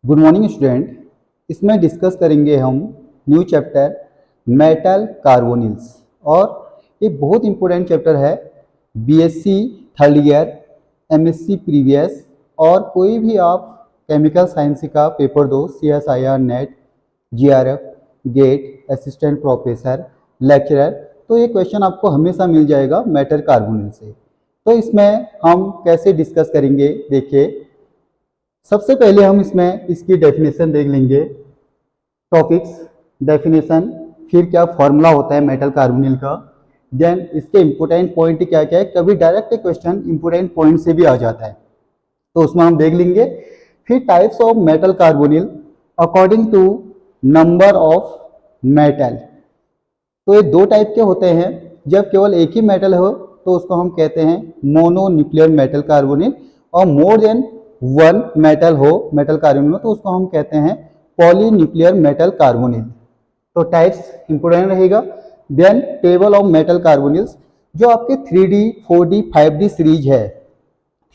Good morning student. इसमें discuss करेंगे हम न्यू चैप्टर मेटल कार्बोनिल्स। और ये बहुत इंपॉर्टेंट चैप्टर है। BSc third year, MSc previous और कोई भी आप केमिकल साइंस का पेपर दो, CSIR, NET, JRF, GATE, assistant professor, lecturer, तो ये क्वेश्चन आपको हमेशा मिल जाएगा मेटल कार्बोनिल से। तो इसमें हम कैसे डिस्कस करेंगे, देखिए सबसे पहले हम इसमें इसकी डेफिनेशन देख लेंगे। टॉपिक्स, डेफिनेशन, फिर क्या फॉर्मूला होता है मेटल कार्बोनिल का, देन इसके इंपोर्टेंट पॉइंट क्या क्या है। कभी डायरेक्ट क्वेश्चन इंपोर्टेंट पॉइंट से भी आ जाता है, तो उसमें हम देख लेंगे। फिर types of metal carbonyl according to number of metal. तो ये दो टाइप के होते हैं। जब केवल एक ही मेटल हो तो उसको हम कहते हैं मोनोन्यूक्लियर मेटल कार्बोनिल, और मोर देन वन मेटल हो मेटल कार्बोनिल तो उसको हम कहते हैं पॉलीन्यूक्लियर मेटल कार्बोनिल। तो टाइप्स इंपोर्टेंट रहेगा। Then table of metal carbonyls, जो आपके 3D 4D 5D सीरीज है,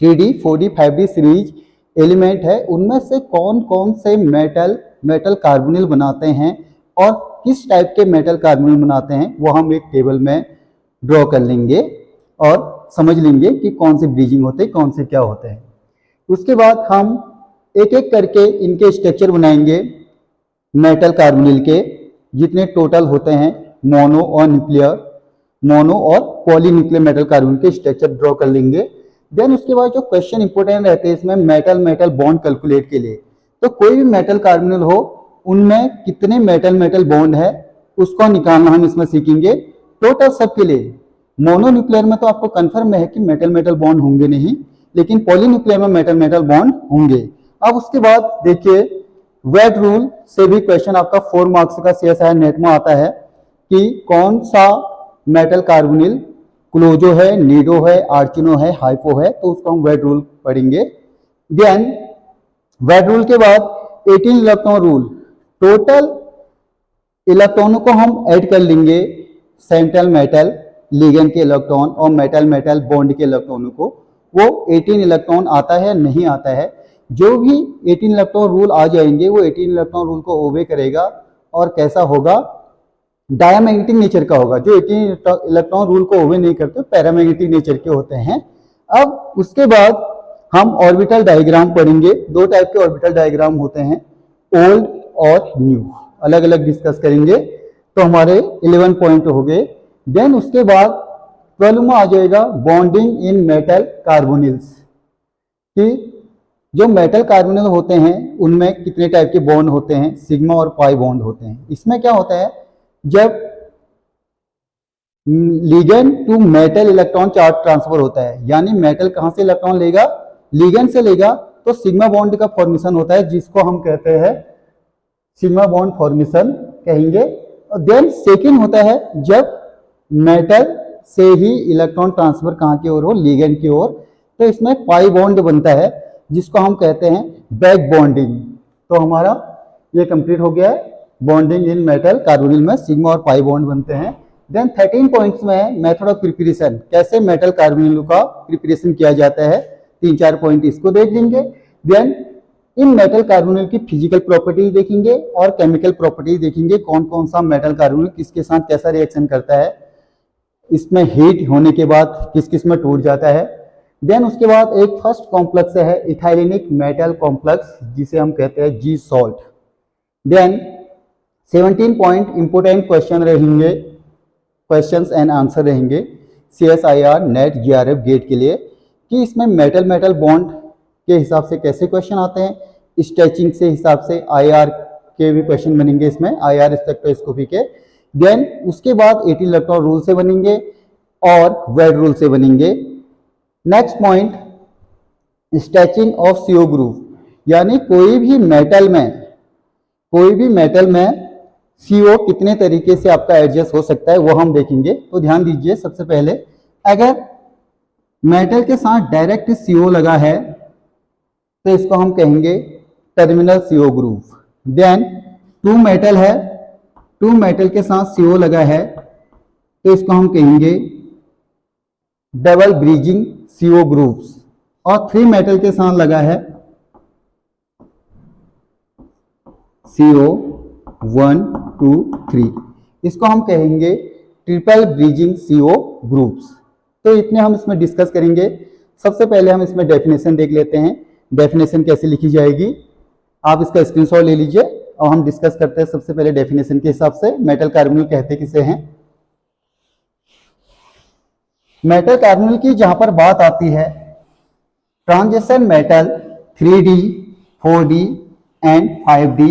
3D 4D 5D series element है, उनमें से कौन कौन से मेटल कार्बोनिल बनाते हैं और किस टाइप के मेटल कार्बोनिल बनाते हैं, वो हम एक टेबल में ड्रॉ कर लेंगे और समझ लेंगे कि कौन से ब्रीजिंग होते हैं, कौन से क्या होते हैं। उसके बाद हम एक एक करके इनके स्ट्रक्चर बनाएंगे मेटल कार्बोनिल के, जितने टोटल होते हैं मोनो और पॉलीन्यूक्लियर मेटल कार्बोनिल के स्ट्रक्चर ड्रॉ कर लेंगे। देन उसके बाद जो क्वेश्चन इंपोर्टेंट रहते हैं इसमें मेटल बॉन्ड कैलकुलेट के लिए, तो कोई भी मेटल कार्बोनिल हो उनमें कितने मेटल बॉन्ड है उसको निकालना हम इसमें सीखेंगे। टोटल सबके लिए मोनोन्यूक्लियर में तो आपको कंफर्म है कि मेटल बॉन्ड होंगे नहीं, लेकिन पॉलीन्यूक्लियर में मेटल बॉन्ड होंगे। अब उसके बाद देखिए वेट रूल से भी क्वेश्चन आपका 4 मार्क्स का सीएसआईआर नेट में आता है कि कौन सा मेटल कार्बोनिल क्लोजो है, नीडो है, आर्चिनो है, हाइपो है, तो उसको हम वेट रूल पढ़ेंगे। देन वेट रूल के बाद 18 इलेक्ट्रॉन रूल, टोटल इलेक्ट्रॉनों को हम ऐड कर लेंगे सेंट्रल मेटल लिगेंड के इलेक्ट्रॉन और मेटल बॉन्ड के इलेक्ट्रॉनों को, वो 18 इलेक्ट्रॉन आता है नहीं आता है। जो भी 18 इलेक्ट्रॉन रूल आ जाएंगे वो 18 इलेक्ट्रॉन रूल को ओबे करेगा और कैसा होगा, डायमैग्नेटिक नेचर का होगा। जो 18 इलेक्ट्रॉन रूल को ओबे नहीं करते पैरामैग्नेटिक नेचर के होते हैं। अब उसके बाद हम ऑर्बिटल डायग्राम पढ़ेंगे। दो टाइप के ऑर्बिटल डायग्राम होते हैं, ओल्ड और न्यू, अलग अलग डिस्कस करेंगे। तो हमारे 11 पॉइंट हो गए। देन उसके बाद 12 में आ जाएगा बॉन्डिंग इन मेटल कार्बोनिल्स, कि जो मेटल कार्बोनिल होते हैं उनमें कितने टाइप के बॉन्ड होते हैं, सिग्मा और पाई बॉन्ड होते हैं। इसमें क्या होता है, जब ligand to metal electron charge transfer होता है, यानी मेटल कहां से इलेक्ट्रॉन लेगा, लिगेंड से लेगा, तो सिग्मा बॉन्ड का फॉर्मेशन होता है, जिसको हम कहते हैं सिग्मा बॉन्ड फॉर्मेशन कहेंगे। और देन सेकेंड होता है जब मेटल से ही इलेक्ट्रॉन ट्रांसफर कहां की ओर हो, लिगेंड की ओर, तो इसमें पाई बॉन्ड बनता है, जिसको हम कहते हैं बैक बॉन्डिंग। तो हमारा ये कंप्लीट हो गया है, बॉन्डिंग इन मेटल कार्बोनिल में सिग्मा और पाई बॉन्ड बनते हैं। देन 13 पॉइंट्स में है मेथड ऑफ प्रिपरेशन, कैसे मेटल कार्बोनिल का प्रिपरेशन किया जाता है, 3-4 पॉइंट इसको देख लेंगे। देन इन मेटल कार्बोनिल की फिजिकल प्रॉपर्टीज देखेंगे और केमिकल प्रॉपर्टीज देखेंगे, कौन कौन सा मेटल कार्बोनिल किसके साथ कैसा रिएक्शन करता है, इसमें हीट होने के बाद किस किस में टूट जाता है। देन उसके बाद एक फर्स्ट कॉम्प्लेक्स है इथाइलेनिक मेटल कॉम्प्लेक्स, जिसे हम कहते हैं Zeise salt. Then 17 point important question रहेंगे, क्वेश्चंस एंड आंसर रहेंगे सीएसआईआर, नेट, जीआरएफ, गेट के लिए, कि इसमें मेटल बॉन्ड के हिसाब से कैसे क्वेश्चन आते हैं, स्ट्रेचिंग से हिसाब से आईआर के भी क्वेश्चन बनेंगे इसमें, आईआर स्पेक्ट्रोस्कोपी के। देन उसके बाद 18 इलेक्ट्रॉन रूल से बनेंगे और वेट रूल से बनेंगे। Next point stretching of CO group, यानी कोई भी मेटल में सीओ कितने तरीके से आपका एडजस्ट हो सकता है, वो हम देखेंगे। तो ध्यान दीजिए, सबसे पहले अगर मेटल के साथ डायरेक्ट सीओ लगा है तो इसको हम कहेंगे टर्मिनल सीओ ग्रुप। देन टू मेटल के साथ सीओ लगा है तो इसको हम कहेंगे डबल ब्रीजिंग सीओ ग्रुप्स। और 3 मेटल के साथ लगा है CO1 2 3, इसको हम कहेंगे ट्रिपल ब्रिजिंग CO ग्रुप्स। तो इतने हम इसमें डिस्कस करेंगे। सबसे पहले हम इसमें डेफिनेशन देख लेते हैं, डेफिनेशन कैसे लिखी जाएगी। आप इसका स्क्रीनशॉट ले लीजिए और हम डिस्कस करते हैं। सबसे पहले डेफिनेशन के हिसाब से मेटल कार्बोनिल कहते किसे हैं। मेटल कार्बोनिल की जहां पर बात आती है, transition metal 3D 4D and 5D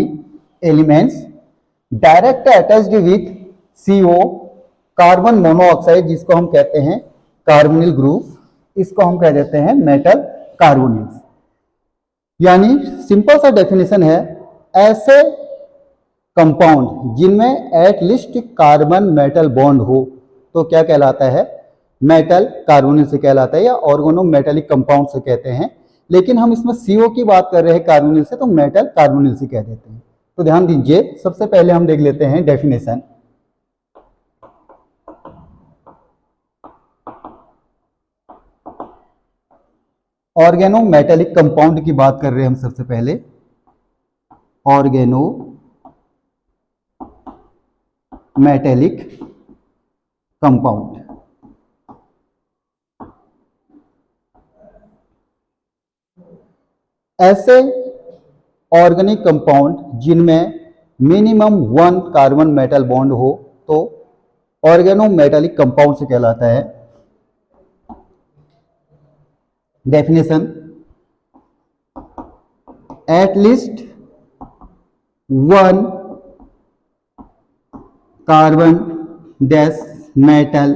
elements direct attached with CO carbon monoxide, जिसको हम कहते हैं कार्बोनिल ग्रुप, इसको हम कह देते हैं मेटल कार्बोनिल्स। यानी सिंपल सा डेफिनेशन है, ऐसे कंपाउंड जिनमें एटलीस्ट कार्बन मेटल बॉन्ड हो तो क्या कहलाता है, मेटल कार्बोनिल से कहलाता है, या ऑर्गेनो मेटेलिक कंपाउंड से कहते हैं। लेकिन हम इसमें CO की बात कर रहे हैं कार्बोनिल से, तो मेटल कार्बोनिल से कह देते हैं। तो ध्यान दीजिए, सबसे पहले हम देख लेते हैं डेफिनेशन। ऑर्गेनो मेटेलिक कंपाउंड की बात कर रहे हैं हम सबसे पहले। ऑर्गेनो मेटेलिक कंपाउंड, ऐसे ऑर्गेनिक कंपाउंड जिनमें मिनिमम 1 कार्बन मेटल बॉन्ड हो तो ऑर्गेनो मेटेलिक कंपाउंड से कहलाता है। Definition, at least 1 carbon dash metal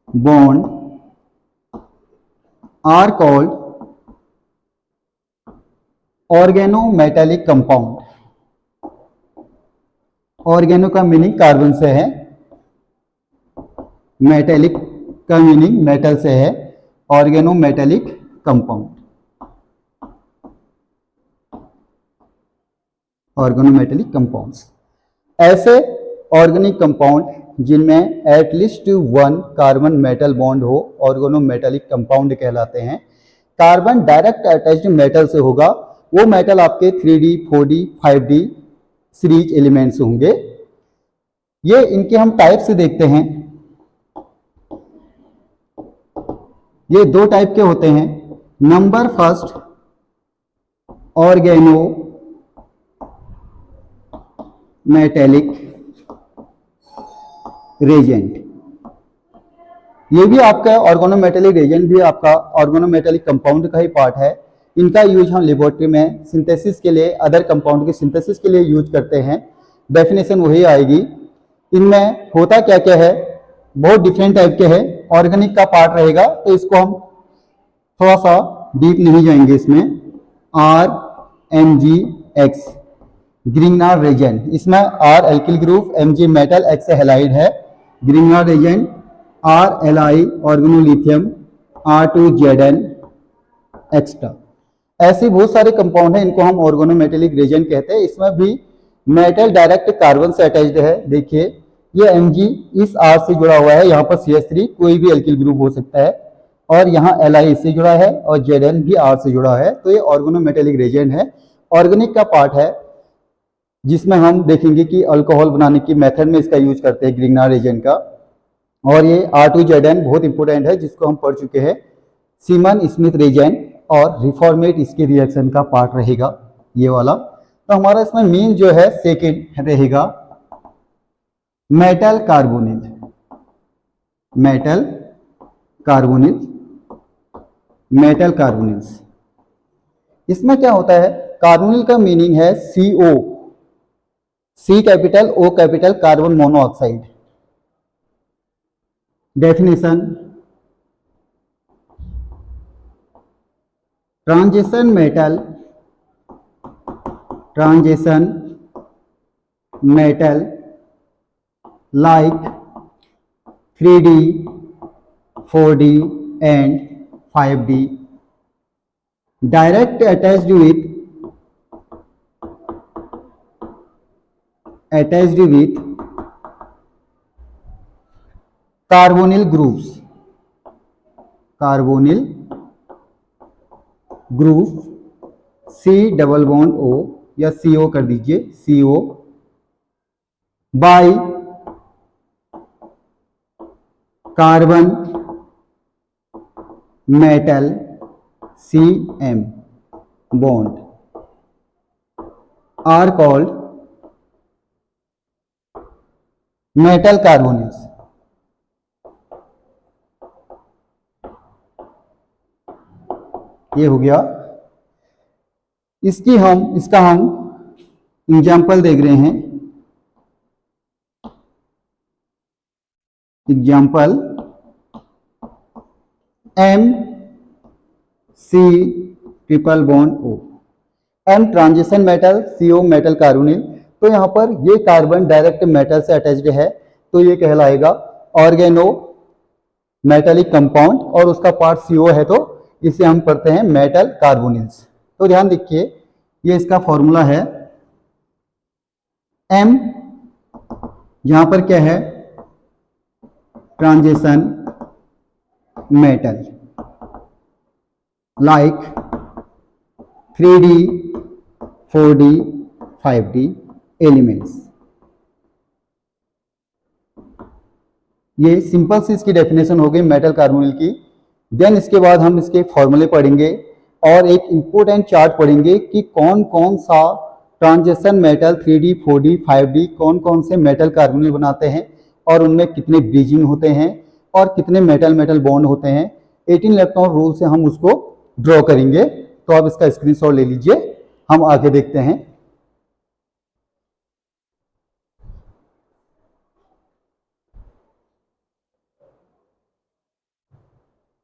bond are called organo metallic compound. Organo का मीनिंग कार्बन से है, मेटेलिक का मीनिंग मेटल से है। Organo metallic compound, organo metallic compounds, ऐसे ऑर्गेनिक कंपाउंड जिनमें एटलीस्ट 1 कार्बन मेटल बॉन्ड हो ऑर्गेनो मेटेलिक कंपाउंड कहलाते हैं। कार्बन डायरेक्ट अटैच्ड मेटल से होगा, वो मेटल आपके 3D 4D 5D series elements होंगे। ये इनके हम टाइप से देखते हैं। ये 2 टाइप के होते हैं। Number first, organometallic reagent. ये भी आपका ऑर्गेनोमेटेलिक रेजेंट भी आपका ऑर्गेनोमेटेलिक कंपाउंड का ही पार्ट है। इनका यूज हम लेबोरेटरी में सिंथेसिस के लिए, अदर कंपाउंड के सिंथेसिस के लिए यूज करते हैं। डेफिनेशन वही आएगी। इनमें होता क्या क्या है, बहुत डिफरेंट टाइप के हैं। ऑर्गेनिक का पार्ट रहेगा, तो इसको हम थोड़ा सा डीप नहीं जाएंगे इसमें। RMgX ग्रिग्नार रेजेंट, इसमें R alkyl group, Mg metal, X halide है। ग्रिग्नार Regent RLi organolithium, R2Zn extra. ऐसे बहुत सारे कंपाउंड हैं, इनको हम ऑर्गेनोमेटेलिक रेजेंट कहते हैं। इसमें भी मेटल डायरेक्ट कार्बन से अटैच्ड है। देखिए ये Mg इस R से जुड़ा हुआ है, यहाँ पर CH3 कोई भी एल्किल ग्रुप हो सकता है, और यहाँ Li इससे जुड़ा है और Zn भी R से जुड़ा है। तो ये ऑर्गेनोमेटेलिक रेजेंट है, ऑर्गेनिक का पार्ट है, जिसमें हम देखेंगे कि अल्कोहल बनाने की मेथड में इसका यूज करते हैं ग्रिग्नार रेजेंट का। और ये R2Zn बहुत इंपॉर्टेंट है, जिसको हम पढ़ चुके हैं। सीमन स्मिथ रेजेंट और रिफॉर्मेट इसके रिएक्शन का पार्ट रहेगा ये वाला। तो हमारा इसमें मेन जो है सेकेंड रहेगा metal carbonyl. Metal carbonyl, metal carbonyls. इसमें क्या होता है, कार्बोनिल का मीनिंग है CO, C capital O capital carbon monoxide. Definition, transition metal, transition metal like 3D 4D and 5D direct attached with carbonyl groups, carbonyl group C double bond O या CO कर दीजिए, CO by carbon metal CM bond are called metal carbonyls. ये हो गया। इसका हम example देख रहे हैं। Example MC triple bond O, M transition metal, CO metal carbonyl. तो यहाँ पर ये कार्बन डायरेक्ट मेटल से अटैच्ड है, तो ये कहलाएगा ऑर्गेनो मेटेलिक कंपाउंड, और उसका पार्ट CO है, तो इसे हम पढ़ते हैं मेटल कार्बोनिल्स। तो ध्यान देखिए, ये इसका फॉर्मूला है। M यहां पर क्या है, transition metal like 3D 4D 5D elements. ये सिंपल सी इसकी डेफिनेशन हो गई मेटल कार्बोनिल की। देन इसके बाद हम इसके फॉर्मूले पढ़ेंगे और एक इंपॉर्टेंट चार्ट पढ़ेंगे कि कौन कौन सा transition metal 3D 4D 5D कौन कौन से मेटल कार्बोनिल बनाते हैं, और उनमें कितने ब्रीजिंग होते हैं और कितने मेटल मेटल बॉन्ड होते हैं। 18 इलेक्ट्रॉन रूल से हम उसको ड्रॉ करेंगे। तो आप इसका स्क्रीनशॉट ले लीजिए, हम आगे देखते हैं।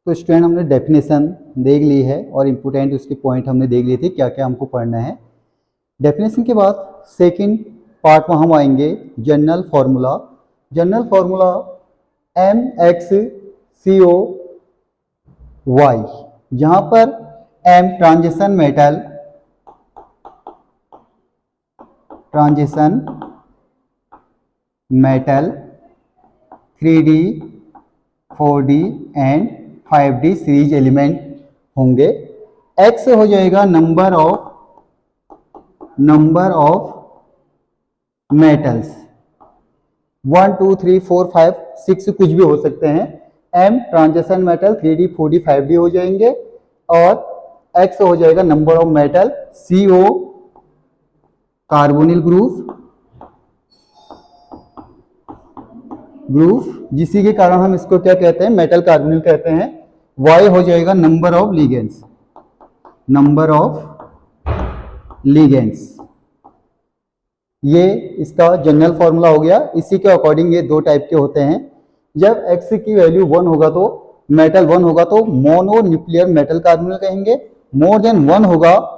तो स्टूडेंट, हमने डेफिनेशन देख ली है और इंपोर्टेंट उसके पॉइंट हमने देख लिए थे, क्या क्या हमको पढ़ना है। डेफिनेशन के बाद सेकंड पार्ट में हम आएंगे general formula. General formula MXCOY, जहां पर M transition metal 3D 4D and 5D series element होंगे। X हो जाएगा नंबर ऑफ मेटल्स, 1 2 3 4 5 6 कुछ भी हो सकते हैं। M transition metal 3D 4D 5D हो जाएंगे, और X हो जाएगा number of metal, CO carbonyl group, जिसी के कारण हम इसको क्या कहते हैं, मेटल कार्बोनिल कहते हैं। Y हो जाएगा नंबर ऑफ लिगेंड्स। ये इसका जनरल फॉर्मूला हो गया। इसी के अकॉर्डिंग ये दो टाइप के होते हैं। जब X की वैल्यू 1 होगा तो मेटल 1 होगा तो मोनो न्यूक्लियर मेटल कार्बोनिल कहेंगे। मोर देन 1 होगा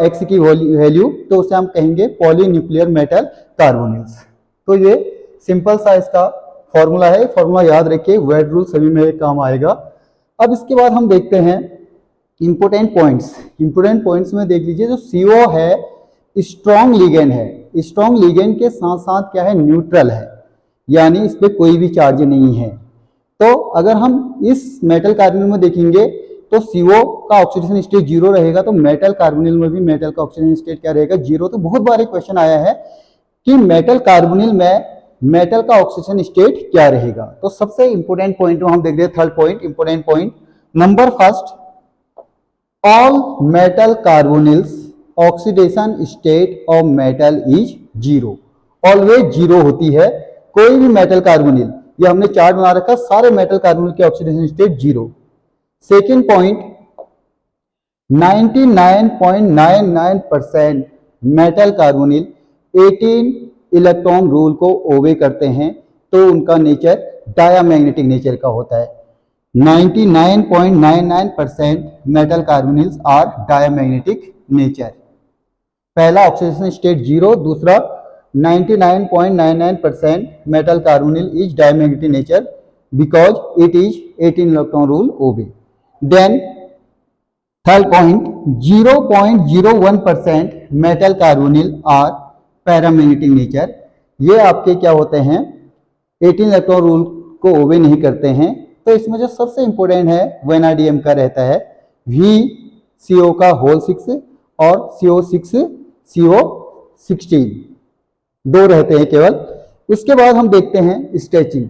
X की वैल्यू, तो उसे हम कहेंगे पॉली न्यूक्लियर मेटल कार्बोनिल्स। तो ये सिंपल सा इसका फॉर्मूला है। फॉर्मूला याद रखिए, वेड रूल सभी में काम आएगा। अब इसके बाद हम देखते हैं इंपोर्टेंट पॉइंट्स में देख लीजिए। जो CO है स्ट्रॉन्ग लिगेंड है, स्ट्रॉन्ग लिगेंड के साथ साथ क्या है, न्यूट्रल है, यानी इस पे कोई भी चार्ज नहीं है। तो अगर हम इस मेटल कार्बोनिल में देखेंगे तो CO का ऑक्सीडेशन स्टेट 0 रहेगा, तो मेटल कार्बोनिल में भी मेटल का ऑक्सीडेशन स्टेट क्या रहेगा, 0। तो बहुत बार एक क्वेश्चन आया है कि मेटल कार्बोनिल में मेटल का ऑक्सीडेशन स्टेट क्या रहेगा। तो सबसे इंपोर्टेंट पॉइंट हम देख रहे हैं, third point, important point number first, all metal carbonyls oxidation state of metal is 0। Always 0 होती है कोई भी मेटल कार्बोनिल। ये हमने चार्ट बना रखा, सारे मेटल कार्बोनिल के oxidation state 0। Second point, 99.99% metal carbonyl 18 electron rule को ओबे करते हैं, तो उनका नेचर डायामैग्नेटिक नेचर का होता है। 99.99% metal carbonyls are diamagnetic nature. पहला ऑक्सीडेशन स्टेट 0, दूसरा 99.99% metal carbonyl is diamagnetic nature because it is 18 electron rule obey. Then third point, 0.01% metal carbonyl are paramagnetic nature. ये आपके क्या होते हैं, 18 इलेक्ट्रॉन रूल को ओबे नहीं करते हैं। तो इसमें जो सबसे इंपॉर्टेंट है वेनाडियम का रहता है VCO का होल 6 और CO6 CO16, दो रहते हैं केवल। उसके बाद हम देखते हैं स्ट्रेचिंग।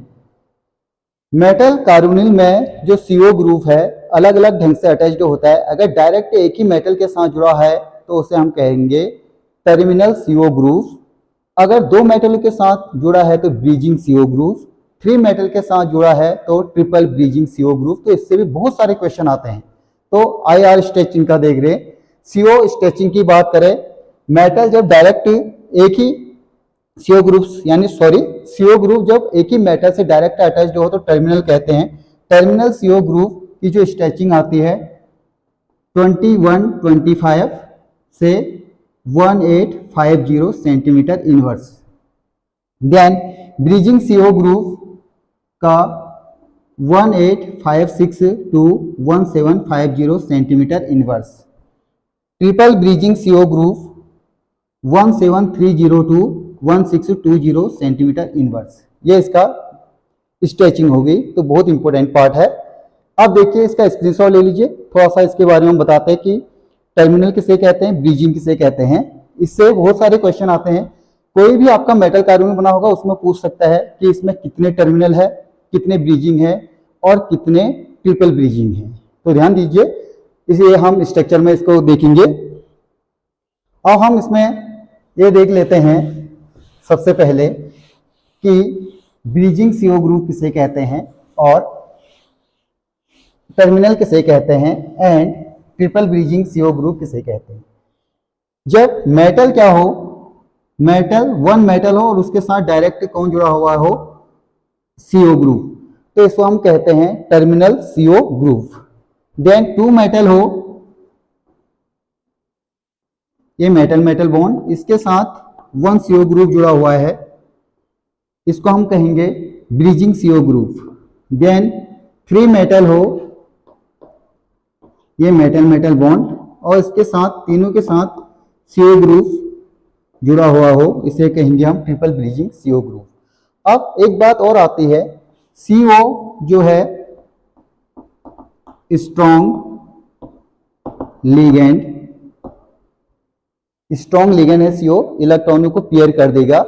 मेटल कार्बोनिल में जो CO ग्रुप है अलग अलग ढंग से अटैच्ड होता है। अगर डायरेक्ट एक ही मेटल के साथ जुड़ा है तो उसे हम कहेंगे टर्मिनल CO ग्रुप। अगर दो मेटल के साथ जुड़ा है तो ब्रिजिंग CO ग्रुप, 3 मेटल के साथ जुड़ा है तो ट्रिपल ब्रिजिंग CO ग्रुप। तो इससे भी बहुत सारे क्वेश्चन आते हैं। तो IR स्ट्रेचिंग का देख रहे हैं। CO स्ट्रेचिंग की बात करें, मेटल जब डायरेक्ट एक ही CO ग्रुप यानी CO ग्रुप जब एक ही मेटल से डायरेक्ट अटैच्ड हो तो टर्मिनल कहते हैं। टर्मिनल CO ग्रुप की जो स्ट्रेचिंग आती है 2125 से 1850 centimetre inverse. Then bridging CO group का 1856 to 1750 centimetre inverse. Triple bridging CO group 1730 to 1620 centimetre inverse. ये इसका स्ट्रेचिंग हो गई, तो बहुत इंपॉर्टेंट पार्ट है। अब देखिए इसका स्क्रीनशॉट ले लीजिए, थोड़ा सा इसके बारे में हम बताते हैं कि टर्मिनल किसे कहते हैं, ब्रिजिंग किसे कहते हैं। इससे बहुत सारे क्वेश्चन आते हैं। कोई भी आपका मेटल कार्बोनिल बना होगा उसमें पूछ सकता है कि इसमें कितने टर्मिनल है, कितने ब्रिजिंग है और कितने ट्रिपल ब्रिजिंग है। तो ध्यान दीजिए, इसलिए हम स्ट्रक्चर में इसको देखेंगे। अब हम इसमें ये देख लेते हैं सबसे पहले कि ब्रिजिंग CO ग्रुप किसे कहते हैं और टर्मिनल किसे कहते हैं and triple bridging CO group किसे कहते हैं। जब मेटल क्या हो, मेटल वन मेटल हो और उसके साथ डायरेक्ट कौन जुड़ा हुआ हो, CO ग्रुप, तो इसको हम कहते हैं terminal CO group. Then two metal हो, ये मेटल मेटल बॉन्ड, इसके साथ वन CO ग्रुप जुड़ा हुआ है, इसको हम कहेंगे bridging CO group. Then three metal हो, ये मेटल मेटल बॉन्ड और इसके साथ तीनों के साथ CO ग्रुप जुड़ा हुआ हो, इसे कहेंगे हम ट्रिपल ब्रिजिंग CO ग्रुप। अब एक बात और आती है, CO जो है स्ट्रॉन्ग लिगेंड, स्ट्रॉन्ग लिगेंड है CO, इलेक्ट्रॉनों को पेयर कर देगा।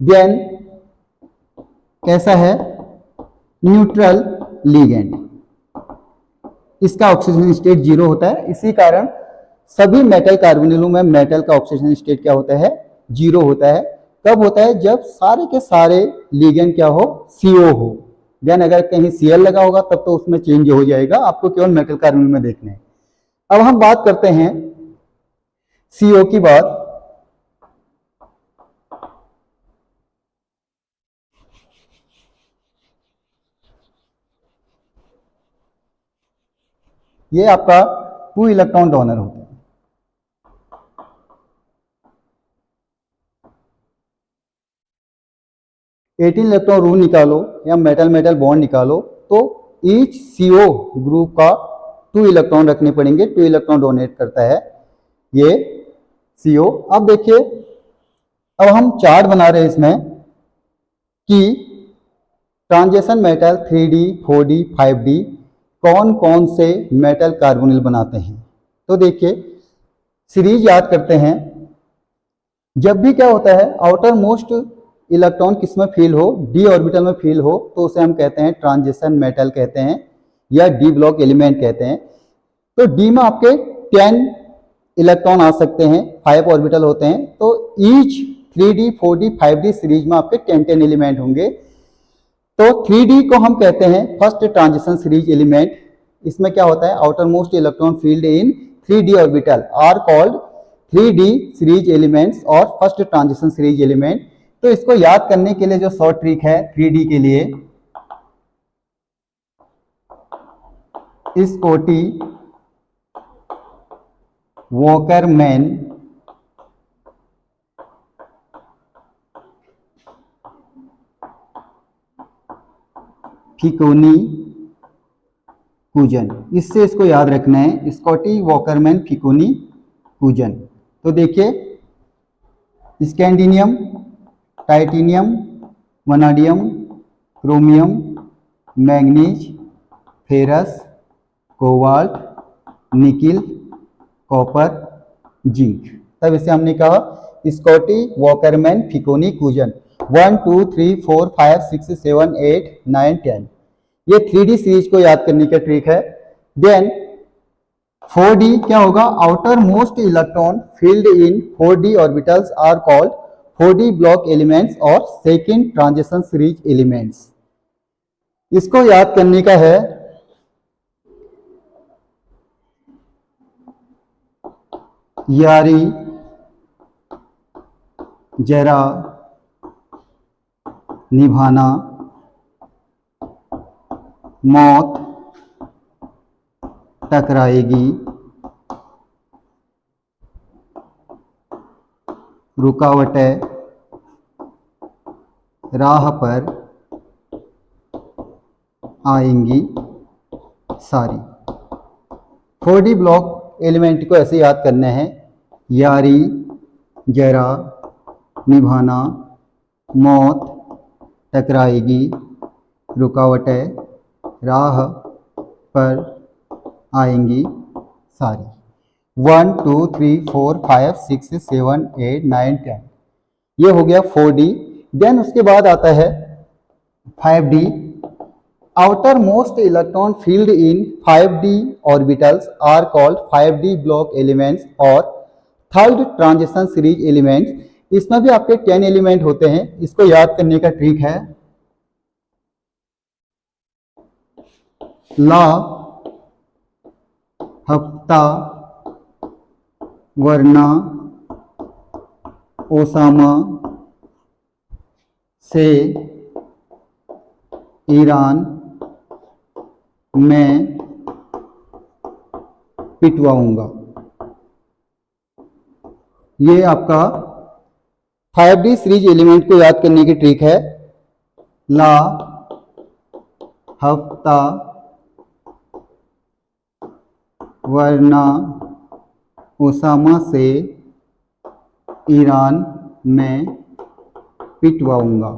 देन कैसा है, न्यूट्रल लिगेंड, इसका ऑक्सीजन स्टेट 0 होता है। इसी कारण सभी मेटल कार्बोनिलों में मेटल का ऑक्सीजन स्टेट क्या होता है, 0 होता है। कब होता है, जब सारे के सारे लिगेंड क्या हो, CO हो। देन अगर कहीं Cl लगा होगा तब तो उसमें चेंज हो जाएगा, आपको केवल मेटल कार्बोनिल में देखना है। अब हम बात करते हैं CO की बात। ये आपका 2 इलेक्ट्रॉन डोनर होता है। एटीन इलेक्ट्रॉन रूल निकालो या मेटल मेटल बॉन्ड निकालो तो ईच CO ग्रुप का 2 इलेक्ट्रॉन रखने पड़ेंगे। 2 इलेक्ट्रॉन डोनेट करता है ये CO। अब देखिए, अब हम चार्ट बना रहे हैं इसमें कि transition metal 3D 4D 5D कौन कौन से मेटल कार्बोनिल बनाते हैं। तो देखिए सीरीज याद करते हैं। जब भी क्या होता है, आउटर मोस्ट इलेक्ट्रॉन किस में फील हो, D ऑर्बिटल में फील हो, तो उसे हम कहते हैं ट्रांजिशन मेटल कहते हैं या D ब्लॉक एलिमेंट कहते हैं। तो D में आपके 10 इलेक्ट्रॉन आ सकते हैं, 5 ऑर्बिटल होते हैं। तो each 3D 4D 5D series में आपके 10 एलिमेंट होंगे। तो 3D को हम कहते हैं फर्स्ट ट्रांजिशन सीरीज एलिमेंट। इसमें क्या होता है, outer most electron filled in 3D orbital are called 3D series elements और फर्स्ट ट्रांजिशन सीरीज एलिमेंट। तो इसको याद करने के लिए जो शॉर्ट ट्रिक है 3D के लिए, स्कॉटी वॉकरमैन फिकोनी कूजन, इससे इसको याद रखना है, स्कॉटी वॉकरमैन फिकोनी कूजन। तो देखिए scandium, titanium, vanadium, chromium, manganese, ferrous, cobalt, nickel, copper, zinc तब इसे हमने कहा स्कॉटी वॉकरमैन फिकोनी कुजन। 1 2 3 4 5 6 7 8 9 10 ये 3D सीरीज को याद करने का ट्रिक है। देन 4D क्या होगा, outer most electron filled in 4D orbitals are called 4D block elements और सेकेंड ट्रांजिशन सीरीज एलिमेंट्स। इसको याद करने का है यारी जरा निभाना मौत टकराएगी रुकावटें राह पर आएंगी सारी। 4D ब्लॉक एलिमेंट को ऐसे याद करने हैं, यारी जरा निभाना मौत टकराएगी रुकावटें राह पर आएंगी सारी। 1 2 3 4 5 6 7 8 9 10 ये हो गया 4D। देन उसके बाद आता है 5D। Outer most electron filled in 5D orbitals are called 5D block elements और थर्ड ट्रांजिशन सीरीज एलिमेंट्स। इसमें भी आपके 10 एलिमेंट होते हैं। इसको याद करने का ट्रिक है ला हफ्ता वरना ओसामा से ईरान में पिटवाऊंगा। ये आपका 5D सीरीज एलिमेंट को याद करने की ट्रिक है ला हफ्ता वरना ओसामा से ईरान में पिटवाऊंगा।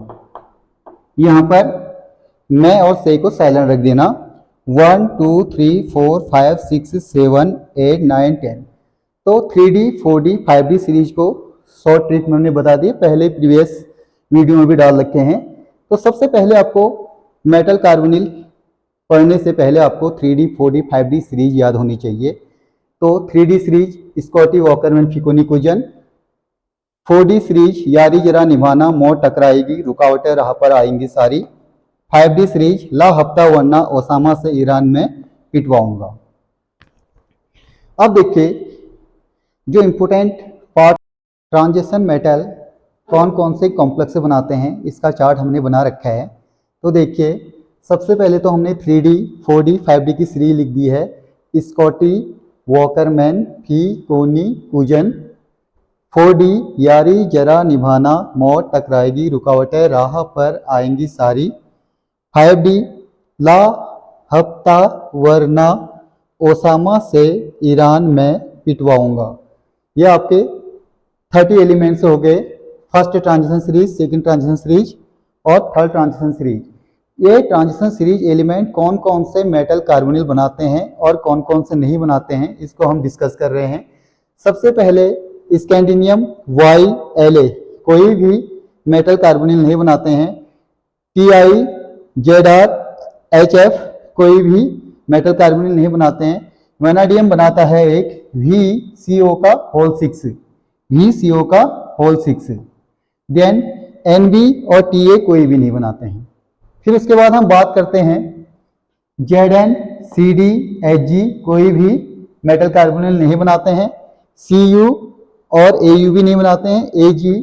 यहाँ पर मैं और से को साइलेंट रख देना। 1 2 3 4 5 6 7 8 9 10 तो 3D 4D 5D सीरीज को शॉर्ट ट्रिक में हमने बता दी, पहले प्रीवियस वीडियो में भी डाल रखे हैं। तो सबसे पहले आपको मेटल कार्बोनिल पढ़ने से पहले आपको 3D 4D 5D सीरीज याद होनी चाहिए। तो 3D सीरीज स्कॉटी वॉकरमैन फिकोनी कुजन, 4D सीरीज यारी जरा निभाना मौत टकराएगी रुकावटें राह पर आएंगी सारी, 5D सीरीज ला हफ्ता वरना ओसामा से ईरान में पिटवाऊंगा। अब देखिए जो इंपोर्टेंट पार्ट ट्रांजिशन मेटल कौन कौन से कॉम्प्लेक्स से बनाते हैं इसका चार्ट हमने बना रखा है। तो देखिए सबसे पहले तो हमने 3D 4D 5D की सीरीज लिख दी है स्कॉटी वॉकरमैन फिकोनी कुजन। 4D यारी जरा निभाना मौत टकराएगी रुकावटें राह पर आएंगी सारी। 5D ला हफ्ता वरना ओसामा से ईरान में पिटवाऊंगा। ये आपके 30 एलिमेंट्स हो गए, first transition series, second transition series और थर्ड ट्रांजिशन सीरीज। ये ट्रांजिशन सीरीज एलिमेंट कौन कौन से मेटल कार्बोनिल बनाते हैं और कौन कौन से नहीं बनाते हैं इसको हम डिस्कस कर रहे हैं। सबसे पहले स्कैंडिनियम YLA कोई भी मेटल कार्बोनिल नहीं बनाते हैं। TI ZR HF कोई भी मेटल कार्बोनिल नहीं बनाते हैं। वेनाडियम बनाता है एक VCO का होल 6, VCO का होल 6। देन NB और TA कोई भी नहीं बनाते हैं। फिर उसके बाद हम बात करते हैं ZN CD HG कोई भी मेटल कार्बोनिल नहीं बनाते हैं। CU और AU भी नहीं बनाते हैं। AG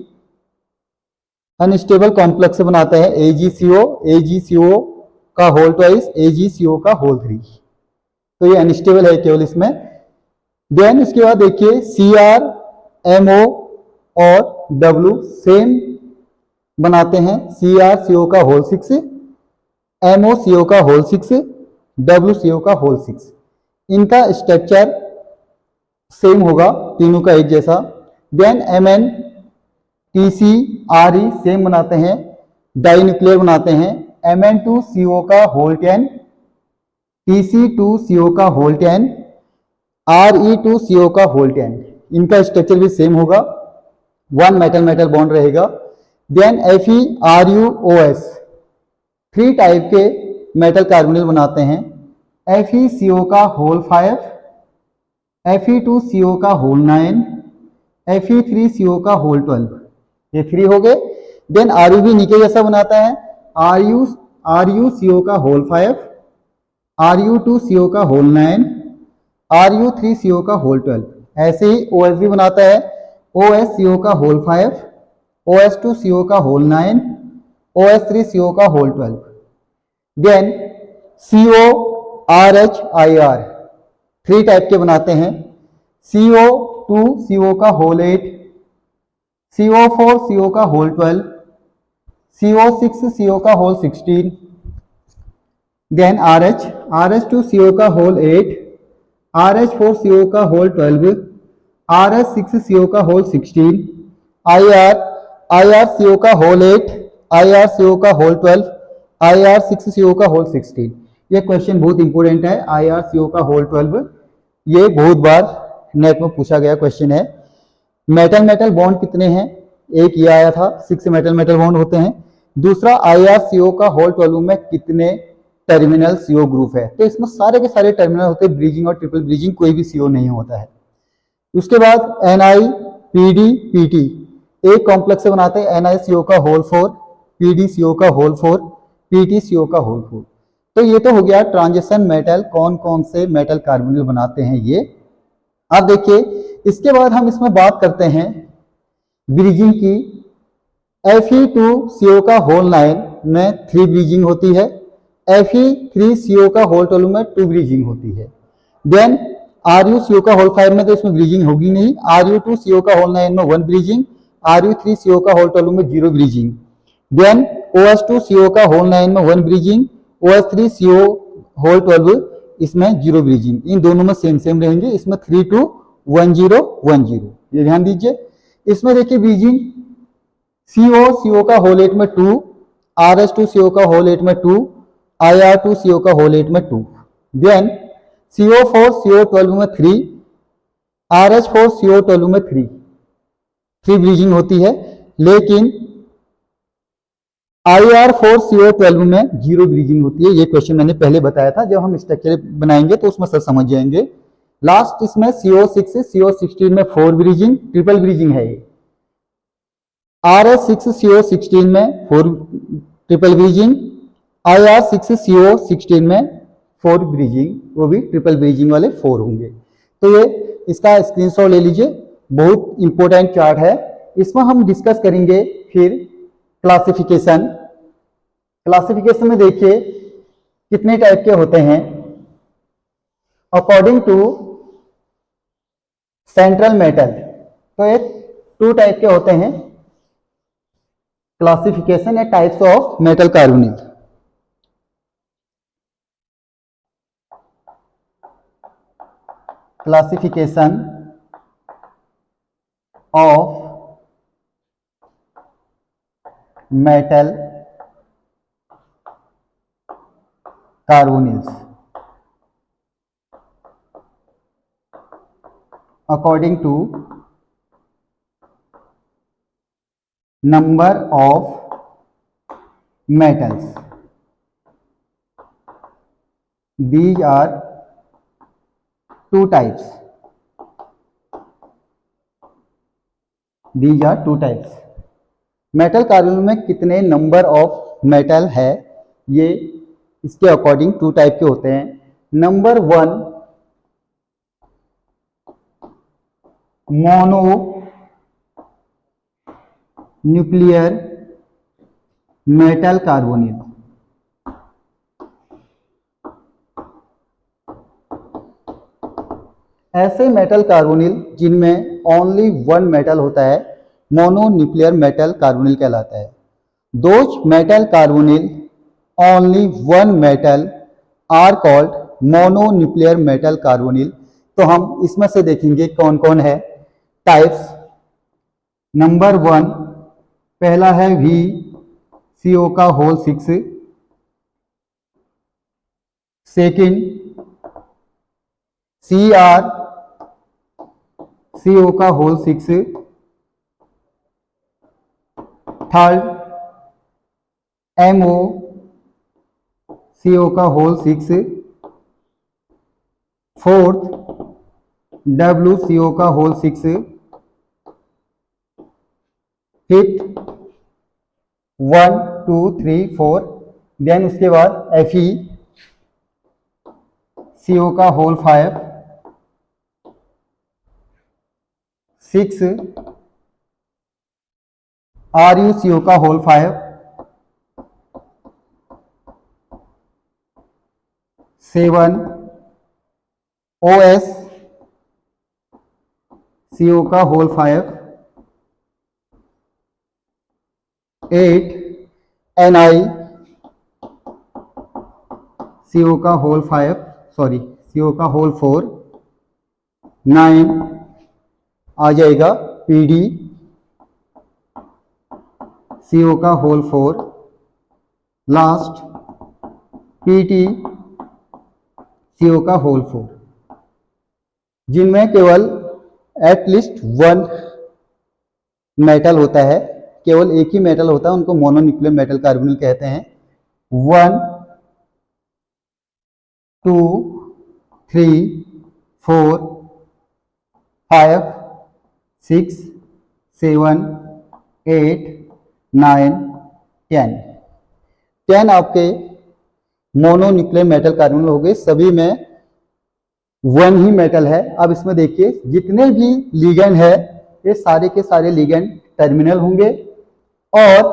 अनस्टेबल कॉम्प्लेक्स बनाता है AgCO का होल ट्वाइस, AgCO का होल 3। तो ये अनस्टेबल है केवल इसमें। देन इसके बाद देखिए Cr MO और W सेम बनाते हैं। CrCO का होल 6, MOCO का होल 6, WCO का होल 6। इनका स्ट्रक्चर सेम होगा, तीनों का एक जैसा। Then Mn TC RE same बनाते हैं, डाई न्यूक्लियर बनाते हैं। Mn2CO का होल 10, TC2CO का होल 10, RE2CO का होल 10। इनका स्ट्रक्चर भी सेम होगा, वन मेटल मेटल बॉन्ड रहेगा। देन FeRuOS, 3 टाइप के मेटल कार्बोनिल बनाते हैं, FeCO का होल 5, Fe2CO का होल 9, Fe3CO का होल 12, ये 3 हो गए। देन Ru भी नीचे जैसा बनाता है, RuCO का होल 5, Ru2CO का होल 9, Ru3CO का होल 12। ऐसे ही OS भी बनाता है, OSCO का होल 5, OS2CO का होल 9, OS3CO का होल 12। देन CORHIR 3 टाइप के बनाते हैं, CO2CO का होल 8, CO4CO का होल 12, CO6CO का होल 16। देन RH2CO का होल 8, RH4CO का होल 12, RH6CO का होल 16, IRCO का होल 8, IRCO का होल 12, IR6CO का होल 16। ये क्वेश्चन बहुत इंपॉर्टेंट है, IRCO का होल 12, ये बहुत बार नेट में पूछा गया क्वेश्चन है। मेटल मेटल बॉन्ड कितने हैं, एक ये आया था, 6 मेटल मेटल बॉन्ड होते हैं। दूसरा IRCO का होल 12 में कितने टर्मिनल CO ग्रुप है, तो इसमें सारे के सारे टर्मिनल होते हैं, ब्रिजिंग और ट्रिपल ब्रिजिंग, कोई भी CO नहीं होता है। उसके बाद NiPDPT, एक कॉम्प्लेक्स से बनाते हैं, NiCO का होल 4, PDCO का होल 4, PTCO का होल 4। तो ये तो हो गया ट्रांजिशन मेटल, कौन कौन से मेटल कार्बोनिल बनाते हैं ये। अब देखिए, इसके बाद हम इसमें बात करते हैं ब्रिजिंग की। Fe2CO का होल 9 में 3 ब्रिजिंग होती है, Fe3CO का होल 12 में 2 ब्रिजिंग होती है। देन RuCO का होल 5 में तो इसमें ब्रिजिंग होगी नहीं, Ru2CO का होल 9 में 1 ब्रिजिंग, Ru3CO का होल 12 में 0 ब्रिजिंग। देन OS2CO का होल 9 में 1 ब्रिजिंग, OS3CO होल 12 इसमें 0 ब्रिजिंग। इन दोनों में सेम सेम रहेंगे, इसमें 3 2 1 0 1 0, ये ध्यान दीजिए। इसमें देखिए ब्रिजिंग CO का होल 8 में 2, RH2CO का होल 8 में 2, IR2CO का होल 8 में 2। देन CO4CO12 में 3, RH4CO12 में 3 ब्रिजिंग होती है, लेकिन IR4CO12 में 0 ब्रिजिंग होती है। ये क्वेश्चन मैंने पहले बताया था, जब हम स्ट्रक्चर बनाएंगे तो उसमें सब समझ जाएंगे। लास्ट इसमें CO6CO16 में 4 ब्रिजिंग, ट्रिपल ब्रिजिंग है ये। RS6CO16 में 4 ट्रिपल ब्रिजिंग, IR6CO16 में 4 ब्रिजिंग, वो भी ट्रिपल ब्रिजिंग वाले 4 होंगे। तो ये इसका स्क्रीनशॉट ले लीजिए, बहुत इंपॉर्टेंट चार्ट है। इसमें हम डिस्कस करेंगे फिर क्लासिफिकेशन। क्लासिफिकेशन में देखिए कितने टाइप के होते हैं, अकॉर्डिंग टू सेंट्रल मेटल। तो ये 2 टाइप के होते हैं, क्लासिफिकेशन या types of metal carbonyl. Classification of metal carbonyls according to number of metals. These are 2 types. These are 2 types. Metal carbonyl में कितने नंबर ऑफ मेटल है, ये इसके अकॉर्डिंग 2 टाइप के होते हैं। Number 1 mono nuclear metal carbonyl. ऐसे metal carbonyl जिनमें ओनली 1 मेटल होता है, मोनो न्यूक्लियर मेटल कार्बोनिल कहलाता है। Those metal carbonyl only 1 metal are called mono nuclear metal carbonyl. तो हम इसमें से देखेंगे कौन कौन है टाइप्स। नंबर 1 पहला है VCO का होल 6, सेकेंड CO का होल 6, थर्ड MO CO का होल 6, फोर्थ WCO का होल 6, फिफ्थ 1 2 3 4, देन उसके बाद FeCO का होल 5, 6 RuCO का होल 5, 7 OSCO का होल 5, 8 NiCO का होल 5, सॉरी CO का होल 4, 9 आ जाएगा PdCO का होल 4, लास्ट PtCO का होल 4, जिनमें केवल एटलीस्ट वन मेटल होता है, केवल एक ही मेटल होता है, उनको मोनोन्यूक्लियर मेटल कार्बोनिल कहते हैं। 1 2 3 4 5 6 7 8 9 10 10 आपके मोनोन्यूक्लियर मेटल कार्बोनिल हो गए, सभी में वन ही मेटल है। अब इसमें देखिए जितने भी लिगेंड है ये सारे के सारे लिगेंड टर्मिनल होंगे और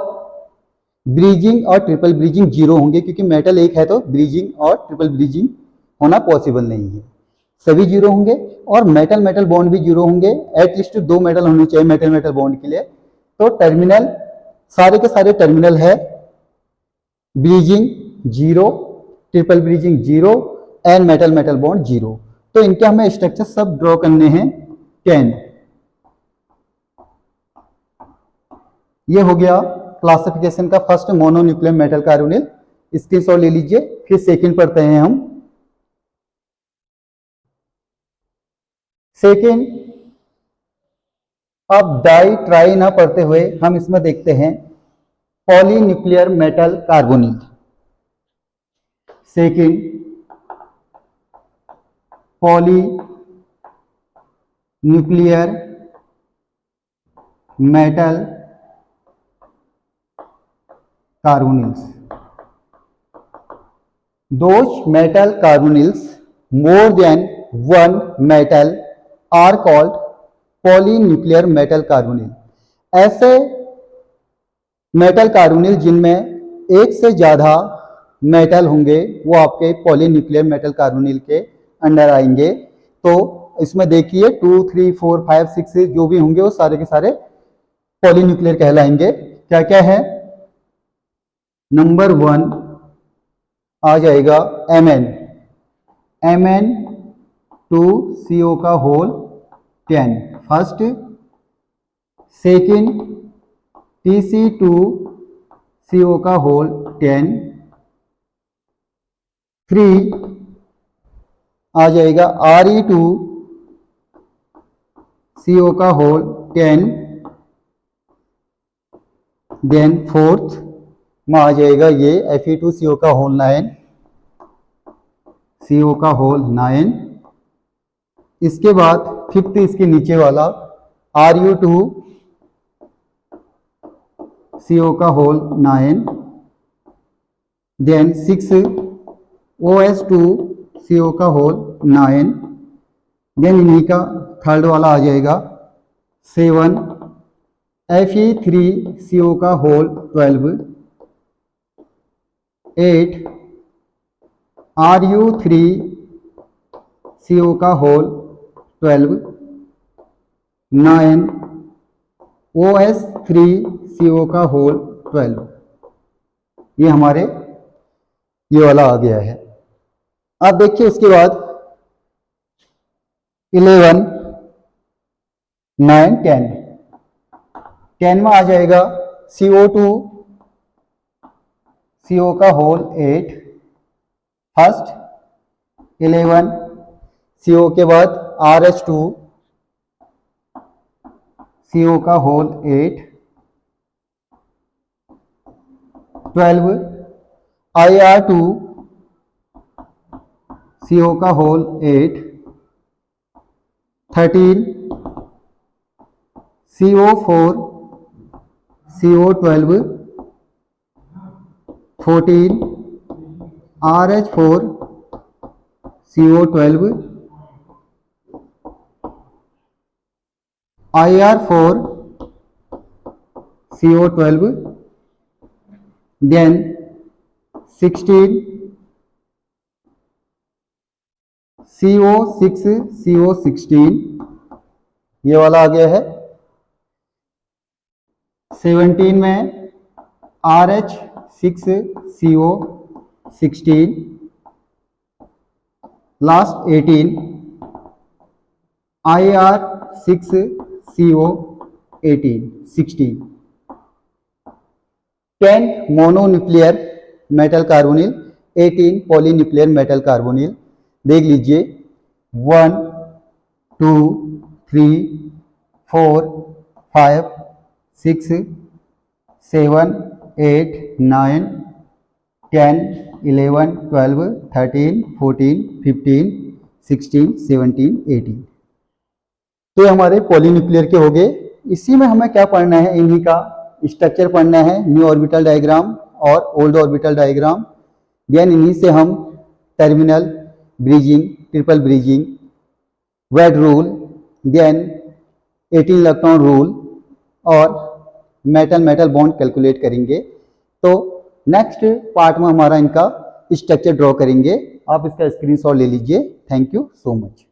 ब्रीजिंग और ट्रिपल ब्रीजिंग जीरो होंगे, क्योंकि मेटल एक है तो ब्रीजिंग और ट्रिपल ब्रीजिंग होना पॉसिबल नहीं है, सभी जीरो होंगे। और मेटल मेटल बॉन्ड भी जीरो होंगे, एटलीस्ट 2 मेटल होने चाहिए मेटल मेटल बॉन्ड के लिए। तो टर्मिनल सारे के सारे टर्मिनल है, bridging zero, triple bridging zero and metal metal bond zero. तो इनके हमें स्ट्रक्चर सब ड्रॉ करने हैं 10। ये हो गया क्लासिफिकेशन का first mononuclear metal carbonyl, screenshot ले लीजिए। फिर सेकंड पढ़ते हैं हम। सेकंड, अब डाई ट्राई ना पढ़ते हुए हम इसमें देखते हैं polynuclear metal carbonyl. Second, polynuclear metal carbonyls. Those metal carbonyls more than one metal are called polynuclear metal carbonyl. ऐसे मेटल कार्बोनिल जिनमें एक से ज्यादा मेटल होंगे वो आपके पॉलीन्यूक्लियर मेटल कार्बोनिल के अंडर आएंगे। तो इसमें देखिए 2 3 4 5 6 जो भी होंगे वो सारे के सारे पॉलीन्यूक्लियर कहलाएंगे। क्या क्या है? नंबर 1 आ जाएगा Mn2CO का होल 10 फर्स्ट। सेकंड Tc2CO का होल 10। 3 आ जाएगा Re2CO का होल 10। देन फोर्थ में आ जाएगा ये Fe2CO का होल 9, CO का होल 9। इसके बाद फिफ्थ इसके नीचे वाला Ru2CO का होल 9। देन 6 OS2CO का होल 9। देन इन्हीं का थर्ड वाला आ जाएगा 7 Fe3CO का होल 12। 8 Ru3CO का होल 12। 9 OS3CO का होल 12। ये हमारे ये वाला आ गया है। अब देखिए उसके बाद 11 9 10 10 में आ जाएगा CO2CO का होल 8 फर्स्ट। 11 CO के बाद RH2 CO का होल 8, 12 IR2 CO का whole 8, 13 CO4 CO12, 14 RH4 CO12, IR4 CO12, then 16 CO6 CO16, ये वाला आ गया है। 17 में RH6 CO16, last 18 IR6 CO18 16, 10 mononuclear metal carbonyl, 18 polynuclear metal carbonyl. देख लीजिए 1 2 3 4 5 6 7 8 9 10 11 12 13 14 15 16 17 18। तो ये हमारे पॉलीन्यूक्लियर के हो गए। इसी में हमें क्या पढ़ना है, इन्हीं का स्ट्रक्चर पढ़ना है, न्यू ऑर्बिटल डायग्राम और ओल्ड ऑर्बिटल डायग्राम। देन इन्हीं से हम टर्मिनल ब्रिजिंग, ट्रिपल ब्रिजिंग, वेड रूल, देन 18 इलेक्ट्रॉन रूल और मेटल मेटल बॉन्ड कैलकुलेट करेंगे। तो नेक्स्ट पार्ट में हमारा इनका स्ट्रक्चर ड्रॉ करेंगे। आप इसका स्क्रीनशॉट ले लीजिए। Thank you so much.